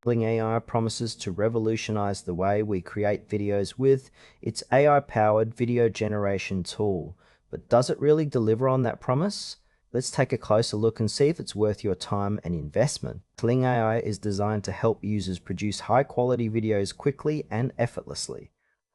Kling AI promises to revolutionize the way we create videos with its AI-powered video generation tool. But does it really deliver on that promise? Let's take a closer look and see if it's worth your time and investment. Kling AI is designed to help users produce high-quality videos quickly and effortlessly.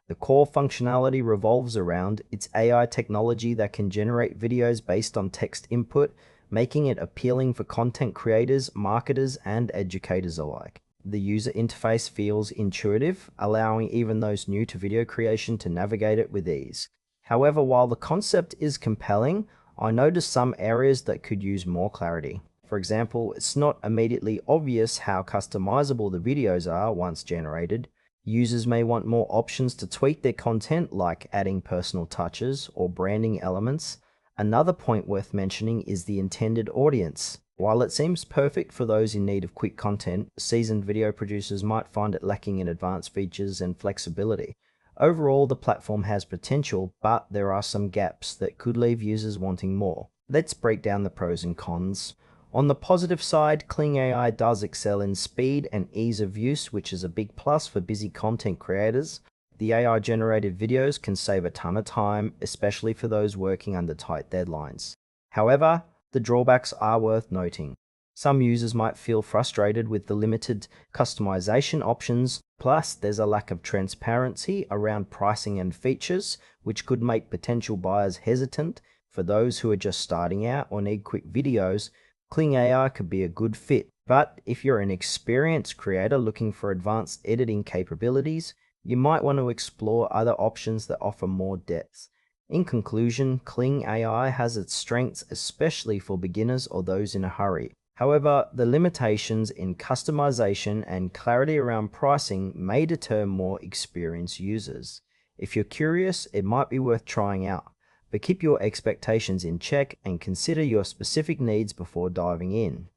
The core functionality revolves around its AI technology that can generate videos based on text input, making it appealing for content creators, marketers, and educators alike. The user interface feels intuitive, allowing even those new to video creation to navigate it with ease. However, while the concept is compelling, I noticed some areas that could use more clarity. For example, it's not immediately obvious how customizable the videos are once generated. Users may want more options to tweak their content, like adding personal touches or branding elements. Another point worth mentioning is the intended audience. While it seems perfect for those in need of quick content, seasoned video producers might find it lacking in advanced features and flexibility. Overall, the platform has potential, but there are some gaps that could leave users wanting more. Let's break down the pros and cons. On the positive side, Kling AI does excel in speed and ease of use, which is a big plus for busy content creators. The AI-generated videos can save a ton of time, especially for those working under tight deadlines. However, the drawbacks are worth noting. Some users might feel frustrated with the limited customization options, plus there's a lack of transparency around pricing and features, which could make potential buyers hesitant. For those who are just starting out or need quick videos, Kling AI could be a good fit. But if you're an experienced creator looking for advanced editing capabilities, you might want to explore other options that offer more depth. In conclusion, Kling AI has its strengths, especially for beginners or those in a hurry. However, the limitations in customization and clarity around pricing may deter more experienced users. If you're curious, it might be worth trying out, but keep your expectations in check and consider your specific needs before diving in.